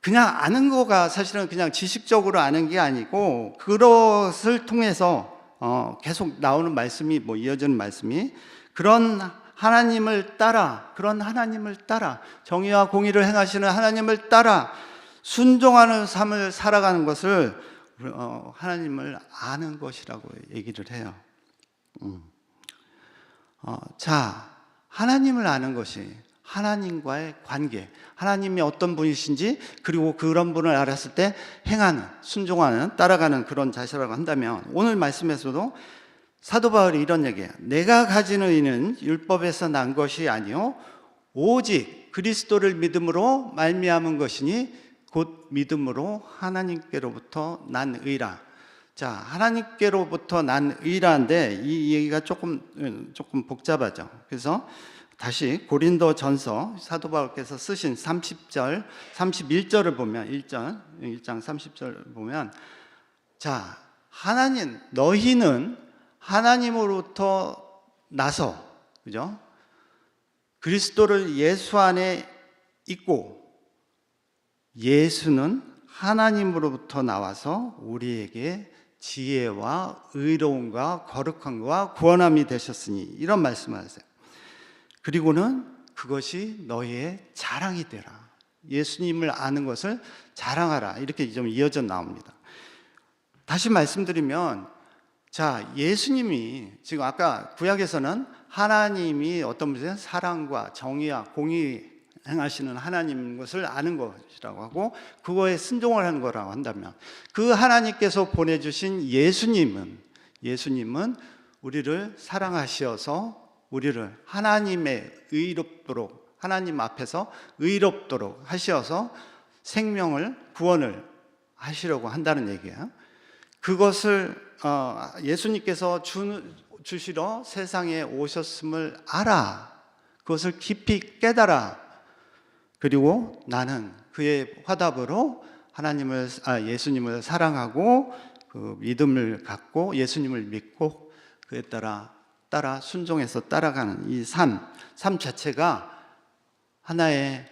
그냥 아는 거가 사실은 그냥 지식적으로 아는 게 아니고 그것을 통해서 계속 나오는 말씀이 이어지는 말씀이 그런 하나님을 따라 정의와 공의를 행하시는 하나님을 따라 순종하는 삶을 살아가는 것을 하나님을 아는 것이라고 얘기를 해요. 자, 하나님을 아는 것이 하나님과의 관계, 하나님이 어떤 분이신지 그리고 그런 분을 알았을 때 행하는, 순종하는, 따라가는 그런 자세라고 한다면 오늘 말씀에서도 사도 바울이 이런 얘기해요. 내가 가진 의는 율법에서 난 것이 아니요 오직 그리스도를 믿음으로 말미암은 것이니 곧 믿음으로 하나님께로부터 난 의라. 자, 하나님께로부터 난 의라인데 이 얘기가 조금 복잡하죠. 그래서 다시 고린도전서 사도 바울께서 쓰신 30절, 31절을 보면 1장 30절 보면 자, 하나님 너희는 하나님으로부터 나서 그죠? 그리스도를 예수 안에 있고 예수는 하나님으로부터 나와서 우리에게 지혜와 의로움과 거룩함과 구원함이 되셨으니 이런 말씀을 하세요. 그리고는 그것이 너희의 자랑이 되라. 예수님을 아는 것을 자랑하라. 이렇게 좀 이어져 나옵니다. 다시 말씀드리면 자, 예수님이 지금 아까 구약에서는 하나님이 어떤 분이세요? 사랑과 정의와 공의 행하시는 하나님인 것을 아는 것이라고 하고 그거에 순종을 하는 거라고 한다면 그 하나님께서 보내주신 예수님은 우리를 사랑하셔서 우리를 하나님의 의롭도록 하나님 앞에서 의롭도록 하셔서 생명을 구원을 하시려고 한다는 얘기예요. 그것을 예수님께서 주시러 세상에 오셨음을 알아. 그것을 깊이 깨달아. 그리고 나는 그의 화답으로 예수님을 사랑하고 그 믿음을 갖고 예수님을 믿고 그에 따라 순종해서 따라가는 이 삶 자체가 하나의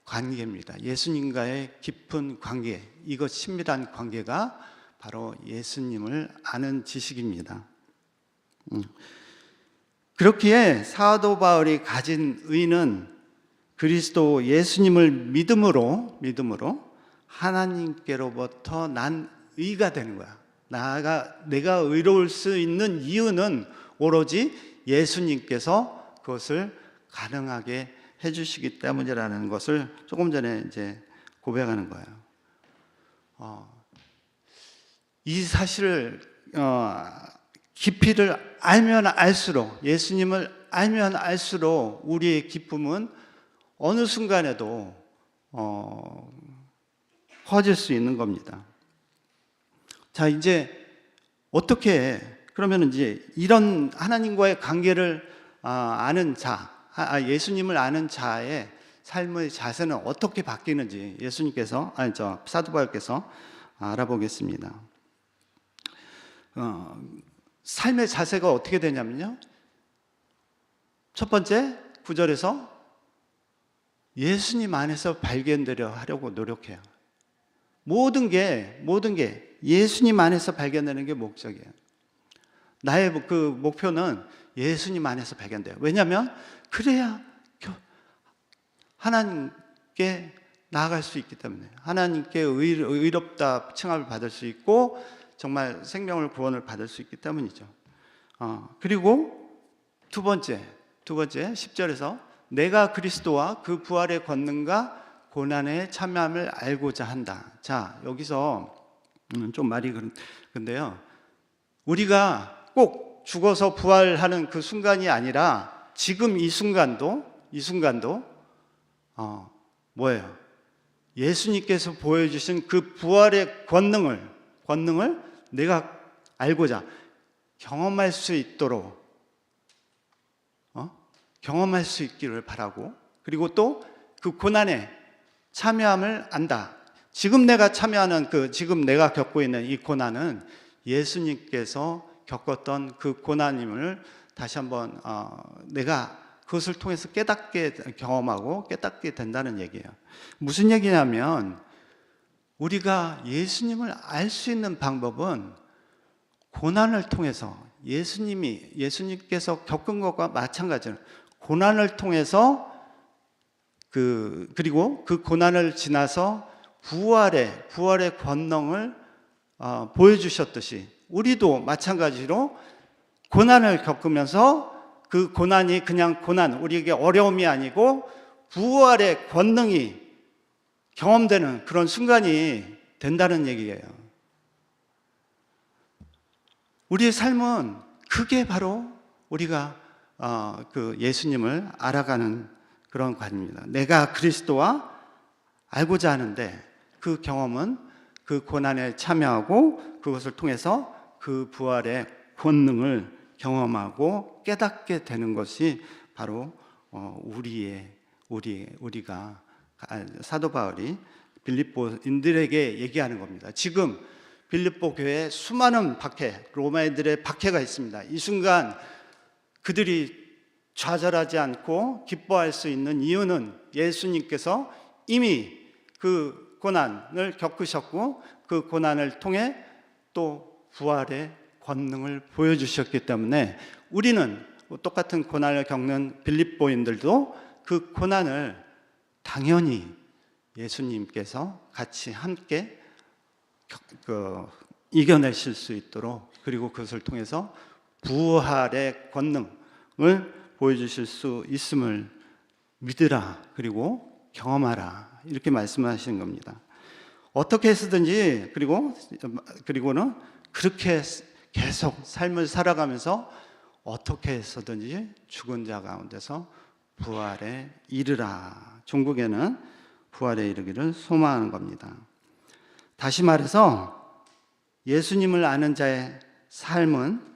관계입니다. 예수님과의 깊은 관계, 이것 친밀한 관계가 바로 예수님을 아는 지식입니다. 그렇기에 사도 바울이 가진 의는 그리스도 예수님을 믿음으로 하나님께로부터 난 의가 되는 거야. 내가 의로울 수 있는 이유는 오로지 예수님께서 그것을 가능하게 해주시기 때문이라는 것을 조금 전에 이제 고백하는 거예요. 이 사실을 깊이를 알면 알수록 예수님을 알면 알수록 우리의 기쁨은 어느 순간에도 커질 수 있는 겁니다. 자, 이제 어떻게 그러면 이제 이런 하나님과의 관계를 아는 자, 예수님을 아는 자의 삶의 자세는 어떻게 바뀌는지 사도 바울께서 알아보겠습니다. 삶의 자세가 어떻게 되냐면요. 첫 번째 9절에서 예수님 안에서 발견되려 하려고 노력해요. 모든 게 예수님 안에서 발견되는 게 목적이에요. 나의 그 목표는 예수님 안에서 발견돼요. 왜냐하면 그래야 하나님께 나아갈 수 있기 때문에 하나님께 의롭다 칭함을 받을 수 있고 정말 생명을 구원을 받을 수 있기 때문이죠. 그리고 두 번째 10절에서 내가 그리스도와 그 부활의 권능과 고난에 참여함을 알고자 한다. 자, 여기서 좀 말이 근데요. 우리가 꼭 죽어서 부활하는 그 순간이 아니라 지금 이 순간도 뭐예요? 예수님께서 보여주신 그 부활의 권능을 내가 알고자 경험할 수 있도록 경험할 수 있기를 바라고, 그리고 또 그 고난에 참여함을 안다. 지금 내가 참여하는 지금 내가 겪고 있는 이 고난은 예수님께서 겪었던 그 고난임을 다시 한번 내가 그것을 통해서 깨닫게 경험하고 깨닫게 된다는 얘기예요. 무슨 얘기냐면 우리가 예수님을 알 수 있는 방법은 고난을 통해서 예수님께서 겪은 것과 마찬가지로 고난을 통해서 그리고 그 고난을 지나서 부활의 권능을 보여주셨듯이 우리도 마찬가지로 고난을 겪으면서 그 고난이 그냥 우리에게 어려움이 아니고 부활의 권능이 경험되는 그런 순간이 된다는 얘기예요. 우리의 삶은 그게 바로 우리가 그 예수님을 알아가는 그런 관입니다. 내가 그리스도와 알고자 하는데 그 경험은 그 고난에 참여하고 그것을 통해서 그 부활의 권능을 경험하고 깨닫게 되는 것이 바로 우리가 사도 바울이 빌립보인들에게 얘기하는 겁니다. 지금 빌립보 교회에 수많은 로마인들의 박해가 있습니다. 이 순간 그들이 좌절하지 않고 기뻐할 수 있는 이유는 예수님께서 이미 그 고난을 겪으셨고 그 고난을 통해 또 부활의 권능을 보여주셨기 때문에 우리는 똑같은 고난을 겪는 빌립보인들도 그 고난을 당연히 예수님께서 같이 함께 이겨내실 수 있도록, 그리고 그것을 통해서 부활의 권능을 보여주실 수 있음을 믿으라, 그리고 경험하라, 이렇게 말씀하시는 겁니다. 어떻게 해서든지 그리고는 그렇게 계속 삶을 살아가면서 어떻게 해서든지 죽은 자 가운데서 부활에 이르라. 종국에는 부활에 이르기를 소망하는 겁니다. 다시 말해서 예수님을 아는 자의 삶은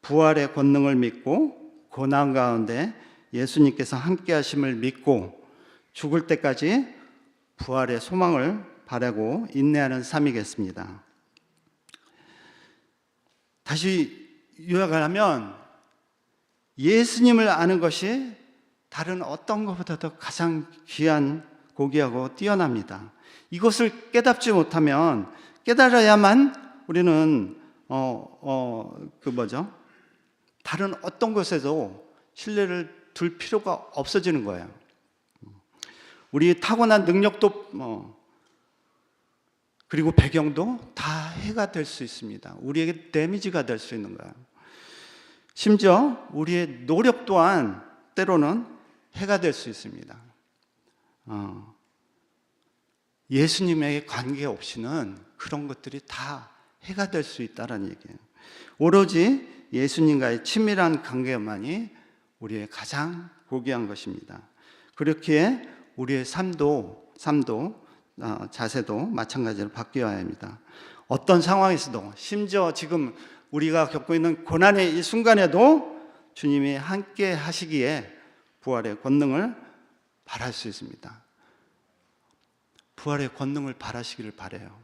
부활의 권능을 믿고 고난 가운데 예수님께서 함께 하심을 믿고 죽을 때까지 부활의 소망을 바라고 인내하는 삶이겠습니다. 다시 요약을 하면 예수님을 아는 것이 다른 어떤 것보다도 가장 귀한, 고귀하고 뛰어납니다. 이것을 깨닫지 못하면, 깨달아야만 우리는 다른 어떤 것에도 신뢰를 둘 필요가 없어지는 거예요. 우리 타고난 능력도 그리고 배경도 다 해가 될 수 있습니다. 우리에게 데미지가 될 수 있는 거예요. 심지어 우리의 노력 또한 때로는 해가 될 수 있습니다. 예수님에게 관계없이는 그런 것들이 다 해가 될 수 있다는 얘기예요. 오로지 예수님과의 친밀한 관계만이 우리의 가장 고귀한 것입니다. 그렇기에 우리의 삶도 자세도 마찬가지로 바뀌어야 합니다. 어떤 상황에서도, 심지어 지금 우리가 겪고 있는 고난의 이 순간에도 주님이 함께 하시기에 부활의 권능을 바랄 수 있습니다. 부활의 권능을 바라시기를 바라요.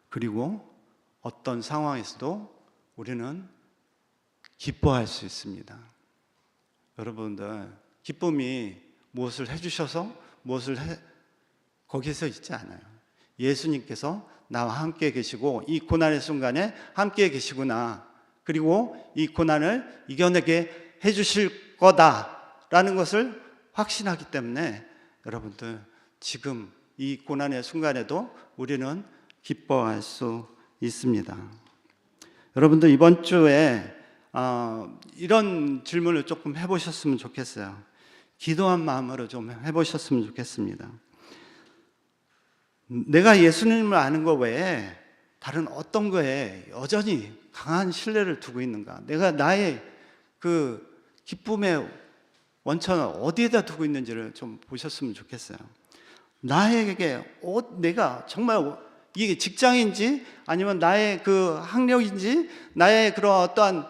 그리고 어떤 상황에서도 우리는 기뻐할 수 있습니다. 여러분들, 기쁨이 무엇을 해주셔서 거기서 있지 않아요. 예수님께서 나와 함께 계시고 이 고난의 순간에 함께 계시구나, 그리고 이 고난을 이겨내게 해주실 거다라는 것을 확신하기 때문에 여러분들, 지금 이 고난의 순간에도 우리는 기뻐할 수 있습니다. 여러분들, 이번 주에 이런 질문을 조금 해보셨으면 좋겠어요. 기도한 마음으로 좀 해보셨으면 좋겠습니다. 내가 예수님을 아는 것 외에 다른 어떤 거에 여전히 강한 신뢰를 두고 있는가? 내가 나의 그 기쁨의 원천을 어디에다 두고 있는지를 좀 보셨으면 좋겠어요. 나에게 내가 정말 이게 직장인지 아니면 나의 그 학력인지 나의 그런 어떠한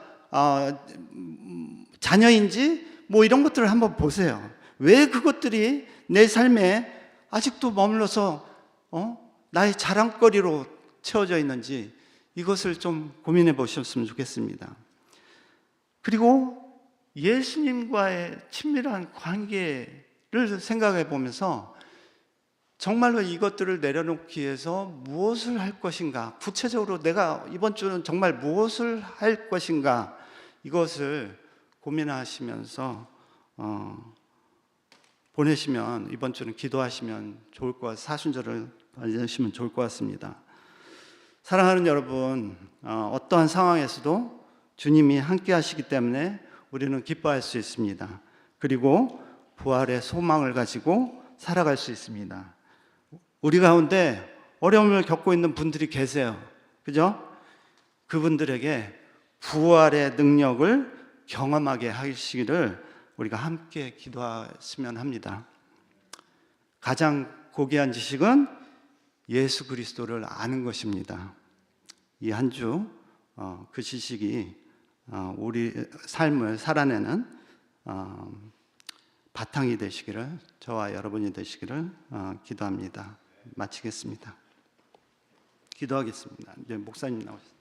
자녀인지 뭐 이런 것들을 한번 보세요. 왜 그것들이 내 삶에 아직도 머물러서 나의 자랑거리로 채워져 있는지 이것을 좀 고민해 보셨으면 좋겠습니다. 그리고 예수님과의 친밀한 관계를 생각해 보면서 정말로 이것들을 내려놓기 위해서 무엇을 할 것인가, 구체적으로 내가 이번 주는 정말 무엇을 할 것인가, 이것을 고민하시면서 보내시면, 이번 주는 기도하시면 좋을 것 같아요. 사순절을 보내시면 좋을 것 같습니다. 사랑하는 여러분, 어떠한 상황에서도 주님이 함께 하시기 때문에 우리는 기뻐할 수 있습니다. 그리고 부활의 소망을 가지고 살아갈 수 있습니다. 우리 가운데 어려움을 겪고 있는 분들이 계세요. 그죠? 그분들에게 부활의 능력을 경험하게 하시기를 우리가 함께 기도했으면 합니다. 가장 고귀한 지식은 예수 그리스도를 아는 것입니다. 이 한 주 그 지식이 우리 삶을 살아내는 바탕이 되시기를, 저와 여러분이 되시기를 기도합니다. 마치겠습니다. 기도하겠습니다. 이제 목사님 나오셨습니다.